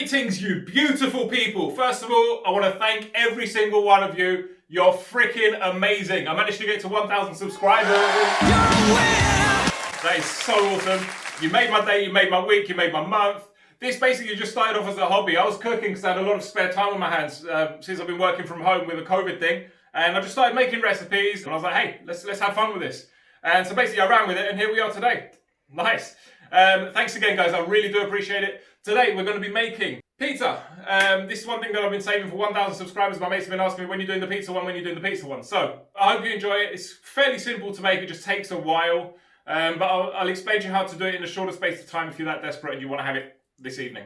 Greetings, you beautiful people. First of all, I want to thank every single one of you. You're freaking amazing. I managed to get to 1,000 subscribers. That is so awesome. You made my day, you made my week, you made my month. This basically just started off as a hobby. I was cooking because I had a lot of spare time on my hands since I've been working from home with the COVID thing. And I just started making recipes and I was like, hey, let's have fun with this. And so basically I ran with it and here we are today. Nice. Thanks again, guys. I really do appreciate it. Today we're going to be making pizza. This is one thing that I've been saving for 1,000 subscribers. My mates have been asking me when you're doing the pizza one, when you're doing the pizza one. So I hope you enjoy it. It's fairly simple to make. It just takes a while. But I'll explain to you how to do it in a shorter space of time if you're that desperate and you want to have it this evening.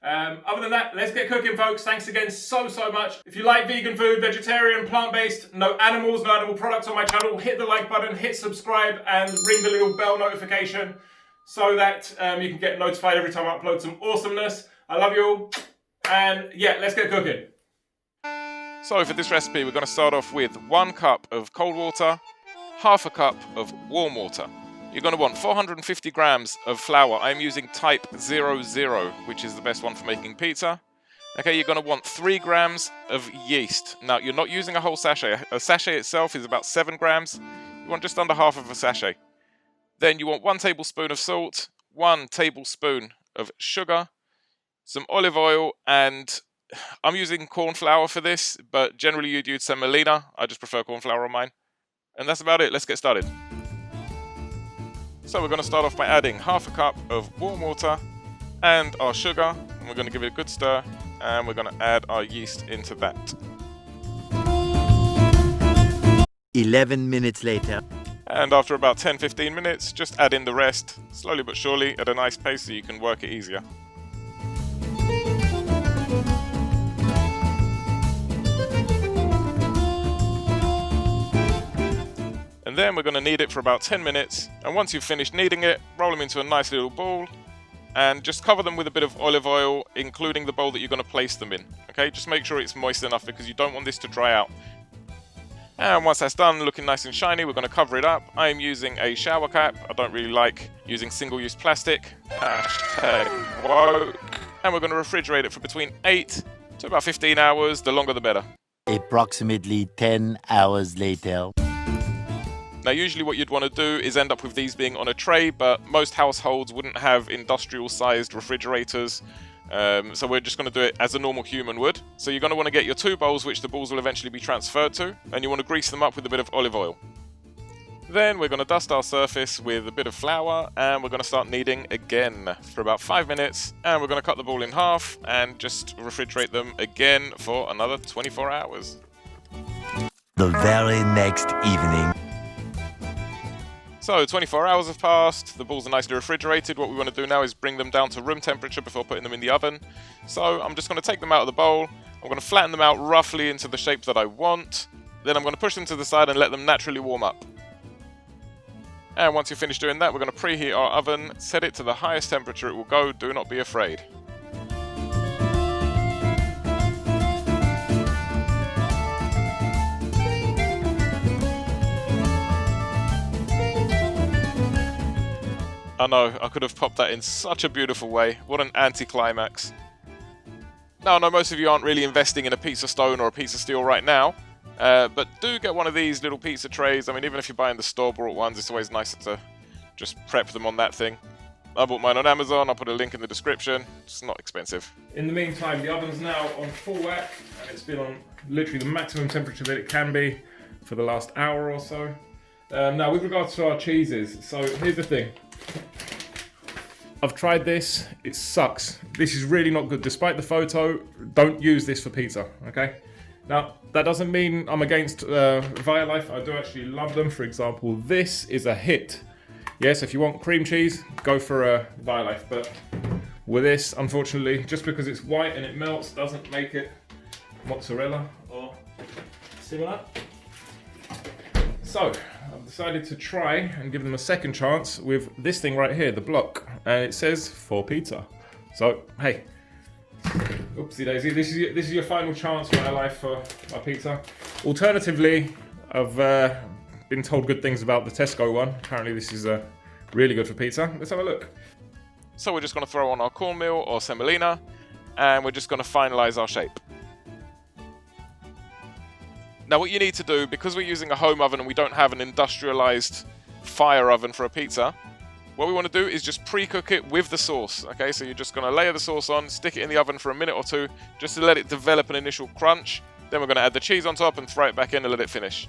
Other than that, let's get cooking, folks. Thanks again so much. If you like vegan food, vegetarian, plant-based, no animals, no animal products on my channel, hit the like button, hit subscribe, and ring the little bell notification so that you can get notified every time I upload some awesomeness. I love you all. And yeah, let's get cooking. So for this recipe, we're going to start off with 1 cup of cold water, half a cup of warm water. You're going to want 450 grams of flour. I'm using type 00, which is the best one for making pizza. Okay, you're going to want 3 grams of yeast. Now, you're not using a whole sachet. A sachet itself is about 7 grams. You want just under half of a sachet. Then you want 1 tablespoon of salt, 1 tablespoon of sugar, some olive oil, and I'm using corn flour for this, but generally you'd use semolina. I just prefer corn flour on mine. And that's about it. Let's get started. So we're going to start off by adding half a cup of warm water and our sugar, and we're going to give it a good stir, and we're going to add our yeast into that. 11 minutes later. And after about 10-15 minutes, just add in the rest, slowly but surely, at a nice pace so you can work it easier. And then we're going to knead it for about 10 minutes, and once you've finished kneading it, roll them into a nice little ball, and just cover them with a bit of olive oil, including the bowl that you're going to place them in. Okay, just make sure it's moist enough because you don't want this to dry out. And once that's done, looking nice and shiny, we're going to cover it up. I'm using a shower cap. I don't really like using single-use plastic. Hashtag woke. And we're going to refrigerate it for between 8 to about 15 hours. The longer the better. Approximately 10 hours later. Now, usually what you'd want to do is end up with these being on a tray, but most households wouldn't have industrial-sized refrigerators. So we're just going to do it as a normal human would. So you're going to want to get your 2 bowls, which the balls will eventually be transferred to, and you want to grease them up with a bit of olive oil. Then we're going to dust our surface with a bit of flour, and we're going to start kneading again for about 5 minutes, and we're going to cut the ball in half and just refrigerate them again for another 24 hours. The very next evening. So 24 hours have passed, the balls are nicely refrigerated. What we want to do now is bring them down to room temperature before putting them in the oven. So I'm just going to take them out of the bowl, I'm going to flatten them out roughly into the shape that I want, then I'm going to push them to the side and let them naturally warm up. And once you're finished doing that, we're going to preheat our oven, set it to the highest temperature it will go, do not be afraid. I know, I could have popped that in such a beautiful way. What an anticlimax. Now, I know most of you aren't really investing in a pizza stone or a pizza steel right now, but do get one of these little pizza trays. I mean, even if you're buying the store-bought ones, it's always nicer to just prep them on that thing. I bought mine on Amazon, I'll put a link in the description. It's not expensive. In the meantime, the oven's now on full whack, and it's been on literally the maximum temperature that it can be for the last hour or so. Now, with regards to our cheeses, so here's the thing. I've tried this, it sucks. This is really not good. Despite the photo, don't use this for pizza, okay? Now, that doesn't mean I'm against Violife. I do actually love them. For example, this is a hit. Yes, if you want cream cheese, go for a Violife. But with this, unfortunately, just because it's white and it melts doesn't make it mozzarella or similar. So, I've decided to try and give them a second chance with this thing right here, the block, and it says for pizza. So, hey, oopsie daisy, this is your final chance for my life for my pizza. Alternatively, I've been told good things about the Tesco one. Apparently this is really good for pizza. Let's have a look. So we're just going to throw on our cornmeal or semolina, and we're just going to finalize our shape. Now what you need to do, because we're using a home oven and we don't have an industrialized fire oven for a pizza, what we want to do is just pre-cook it with the sauce. Okay, so you're just going to layer the sauce on, stick it in the oven for a minute or two, just to let it develop an initial crunch. Then we're going to add the cheese on top and throw it back in and let it finish.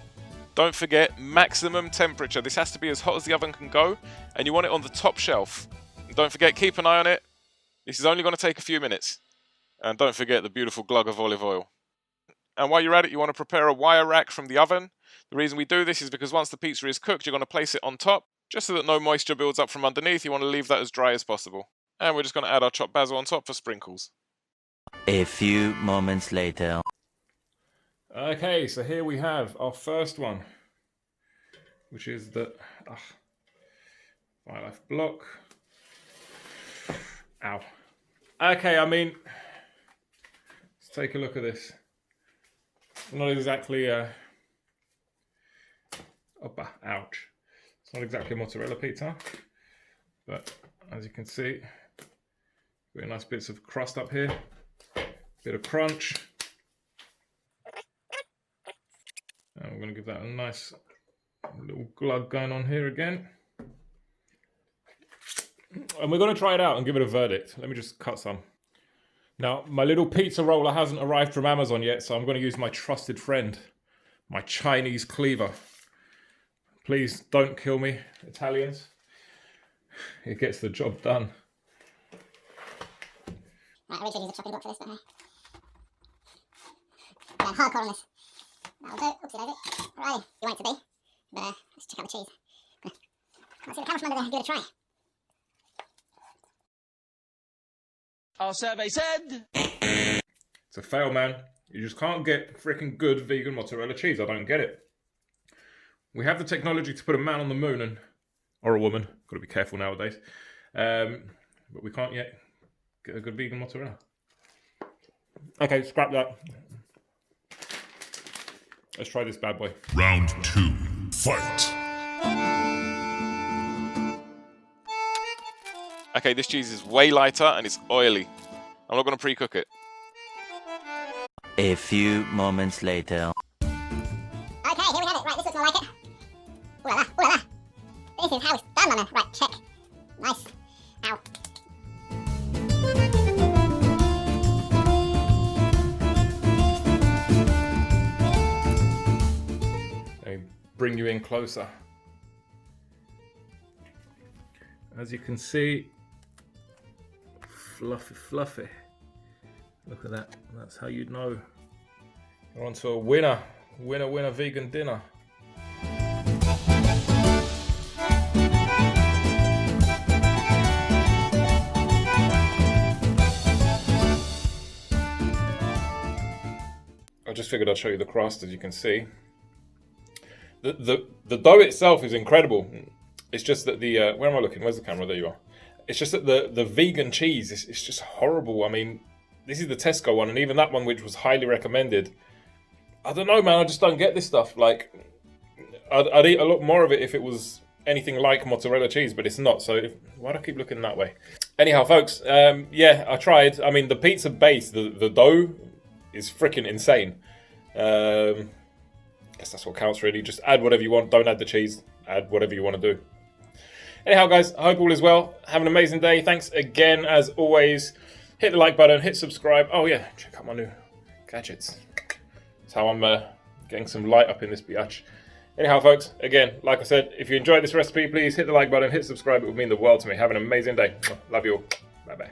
Don't forget, maximum temperature. This has to be as hot as the oven can go, and you want it on the top shelf. And don't forget, keep an eye on it. This is only going to take a few minutes. And don't forget the beautiful glug of olive oil. And while you're at it, you want to prepare a wire rack from the oven. The reason we do this is because once the pizza is cooked, you're going to place it on top, just so that no moisture builds up from underneath. You want to leave that as dry as possible. And we're just going to add our chopped basil on top for sprinkles. A few moments later. Okay, so here we have our first one, which is the Fire Life block. Ow. Okay, I mean, let's take a look at this. Not exactly ouch. It's not exactly a mozzarella pizza, but as you can see, got nice bits of crust up here, bit of crunch. And we're going to give that a nice little glug going on here again. And we're going to try it out and give it a verdict. Let me just cut some. Now, my little pizza roller hasn't arrived from Amazon yet, so I'm going to use my trusted friend, my Chinese cleaver. Please don't kill me, Italians. It gets the job done. Right, I really should use a chopping block for this, but I'm hardcore on this. That'll do. Oopsie daisy. Alrighty, you want it to be. But let's check out the cheese. Can't see the camera from under there. Give it a try. Our survey said... It's a fail, man. You just can't get freaking good vegan mozzarella cheese. I don't get it. We have the technology to put a man on the moon, or a woman. Got to be careful nowadays. But we can't yet get a good vegan mozzarella. Okay, scrap that. Let's try this bad boy. Round 2, fight! Okay, this cheese is way lighter and it's oily. I'm not going to pre-cook it. A few moments later. Okay, here we have it. Right, this looks more like it. Ooh la la, ooh la la. This is how it's done, man. Right, check. Nice. Ow. Let me bring you in closer. As you can see, fluffy, fluffy. Look at that. That's how you'd know you're onto a winner. Winner, winner, vegan dinner. I just figured I'd show you the crust. As you can see, the dough itself is incredible. It's just that the where am I looking? Where's the camera? There you are. It's just that the vegan cheese it's just horrible. I mean, this is the Tesco one, and even that one, which was highly recommended. I don't know, man. I just don't get this stuff. Like, I'd eat a lot more of it if it was anything like mozzarella cheese, but it's not. So why do I keep looking that way? Anyhow, folks, yeah, I tried. I mean, the pizza base, the dough is freaking insane. Guess that's what counts, really. Just add whatever you want. Don't add the cheese. Add whatever you want to do. Anyhow, guys, I hope all is well. Have an amazing day. Thanks again, as always. Hit the like button, hit subscribe. Oh, yeah, check out my new gadgets. That's how I'm getting some light up in this biatch. Anyhow, folks, again, like I said, if you enjoyed this recipe, please hit the like button, hit subscribe. It would mean the world to me. Have an amazing day. Love you all. Bye-bye.